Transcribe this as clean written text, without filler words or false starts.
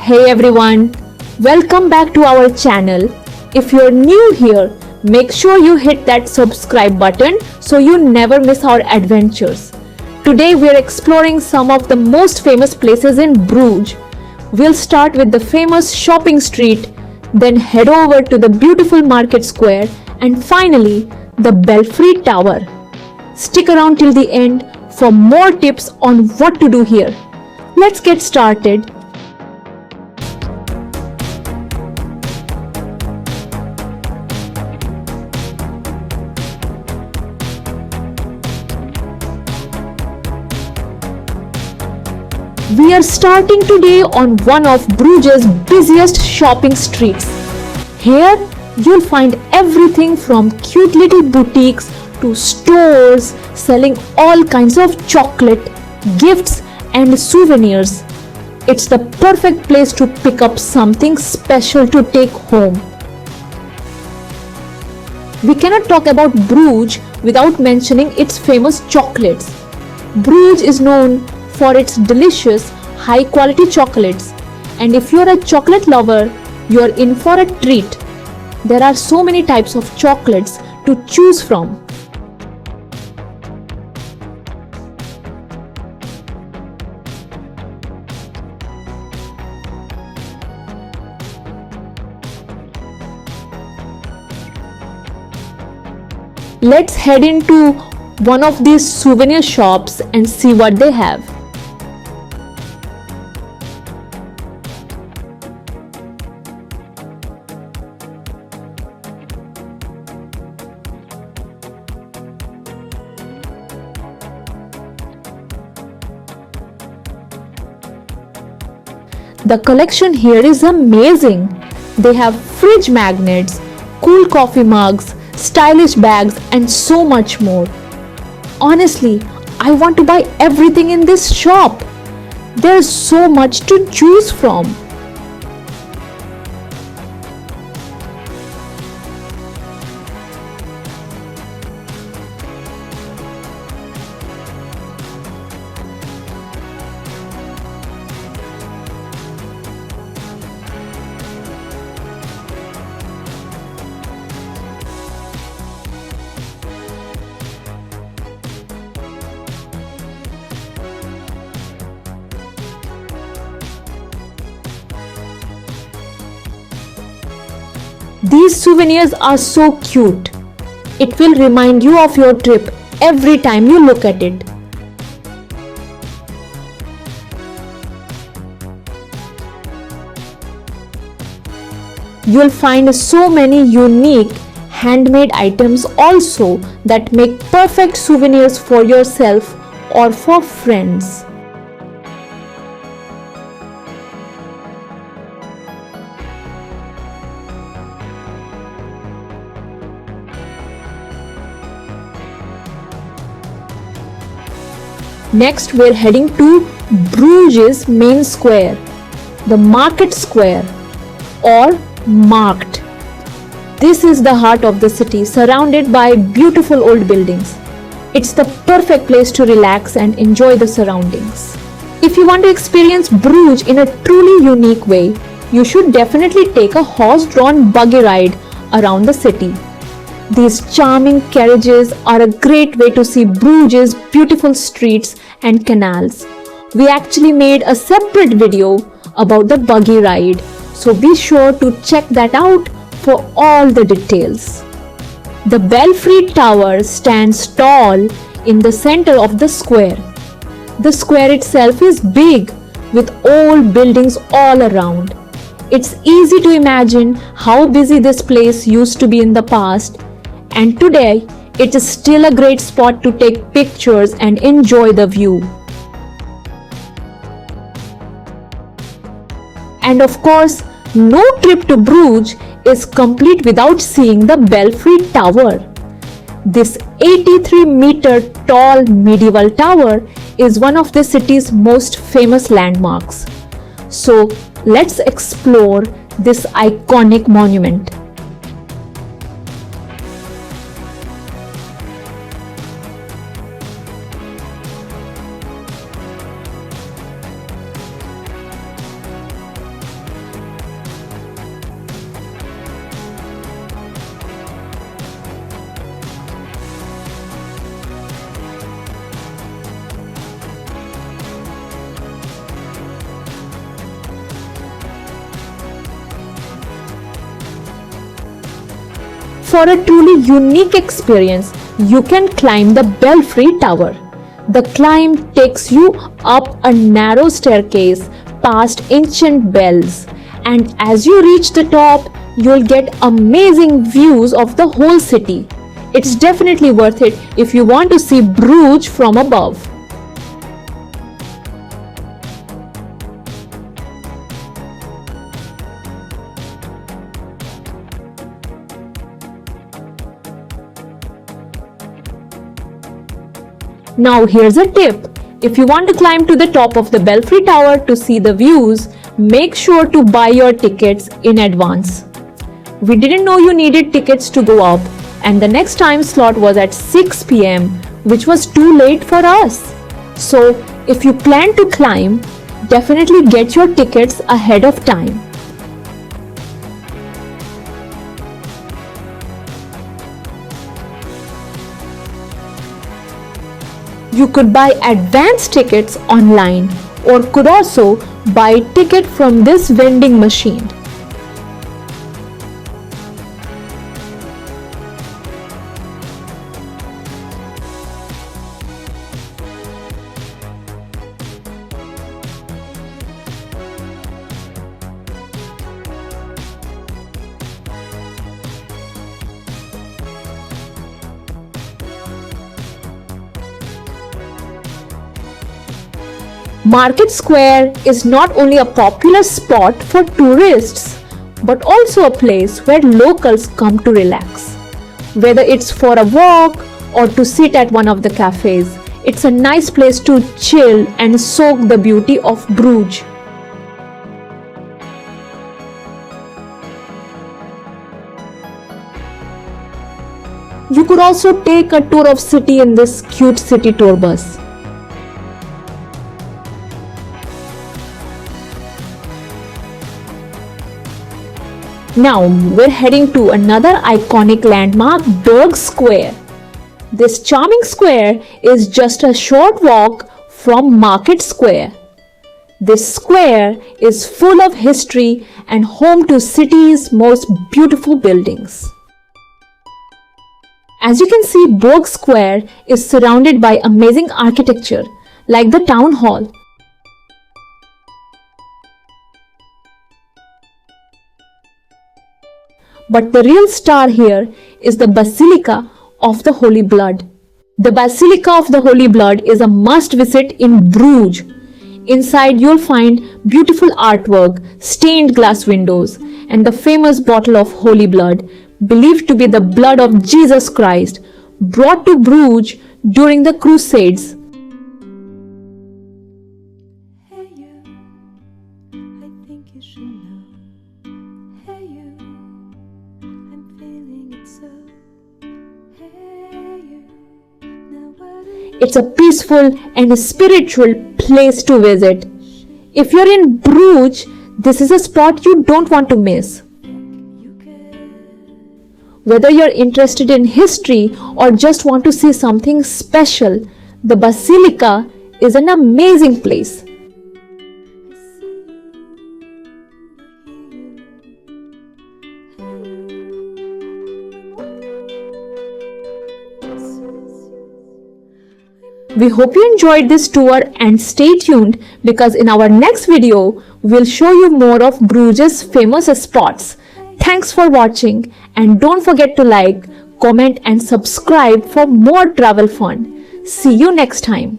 Hey everyone, welcome back to our channel. If you're new here, make sure you hit that subscribe button so you never miss our adventures. Today we're exploring some of the most famous places in Bruges. We'll start with the famous shopping street, then head over to the beautiful market square, and finally the Belfry Tower. Stick around till the end for more tips on what to do here. Let's get started. We are starting today on one of Bruges' busiest shopping streets. Here, you'll find everything from cute little boutiques to stores selling all kinds of chocolate, gifts, and souvenirs. It's the perfect place to pick up something special to take home. We cannot talk about Bruges without mentioning its famous chocolates. Bruges is known for its delicious, high-quality chocolates, and if you're a chocolate lover, you're in for a treat. There are so many types of chocolates to choose from. Let's head into one of these souvenir shops and see what they have. The collection here is amazing. They have fridge magnets, cool coffee mugs, stylish bags, and so much more. Honestly, I want to buy everything in this shop. There's so much to choose from. These souvenirs are so cute. It will remind you of your trip every time you look at it. You'll find so many unique handmade items also that make perfect souvenirs for yourself or for friends. Next, we're heading to Bruges' main square, the market square or markt. This is the heart of the city, surrounded by beautiful old buildings. It's the perfect place to relax and enjoy the surroundings. If you want to experience Bruges in a truly unique way, you should definitely take a horse-drawn buggy ride around the city. These charming carriages are a great way to see Bruges' beautiful streets and canals. We actually made a separate video about the buggy ride, so be sure to check that out for all the details. The Belfry Tower stands tall in the center of the square. The square itself is big, with old buildings all around. It's easy to imagine how busy this place used to be in the past, and today it is still a great spot to take pictures and enjoy the view. And of course, no trip to Bruges is complete without seeing the Belfry Tower. This 83-meter tall medieval tower is one of the city's most famous landmarks. So let's explore this iconic monument. for a truly unique experience, you can climb the Belfry Tower. The climb takes you up a narrow staircase past ancient bells, and as you reach the top, you'll get amazing views of the whole city. It's definitely worth it if you want to see Bruges from above. Now here's a tip. If you want to climb to the top of the Belfry Tower to see the views, make sure to buy your tickets in advance. We didn't know you needed tickets to go up, and the next time slot was at 6 p.m., which was too late for us. So if you plan to climb, definitely get your tickets ahead of time. You could buy advance tickets online or could also buy ticket from this vending machine. Market Square is not only a popular spot for tourists, but also a place where locals come to relax. Whether it's for a walk or to sit at one of the cafes, it's a nice place to chill and soak the beauty of Bruges. You could also take a tour of city in this cute city tour bus. Now we're heading to another iconic landmark, Burg Square. This charming square is just a short walk from Market Square. This square is full of history and home to city's most beautiful buildings. As you can see, Burg Square is surrounded by amazing architecture like the town hall. But the real star here is the Basilica of the Holy Blood. The Basilica of the Holy Blood is a must visit in Bruges. Inside you'll find beautiful artwork, stained glass windows, and the famous bottle of holy blood, believed to be the blood of Jesus Christ, brought to Bruges during the Crusades. Hey you, I think you should know. Hey you, I'm feeling it so. Hey you, now what are It's a peaceful and spiritual place to visit. If you're in Bruges, this is a spot you don't want to miss. you could? Whether you're interested in history or just want to see something special, the Basilica is an amazing place. I see you, I hear you. We hope you enjoyed this tour and stay tuned because in our next video, we'll show you more of Bruges' famous spots. Thanks for watching and don't forget to like, comment and subscribe for more travel fun. See you next time.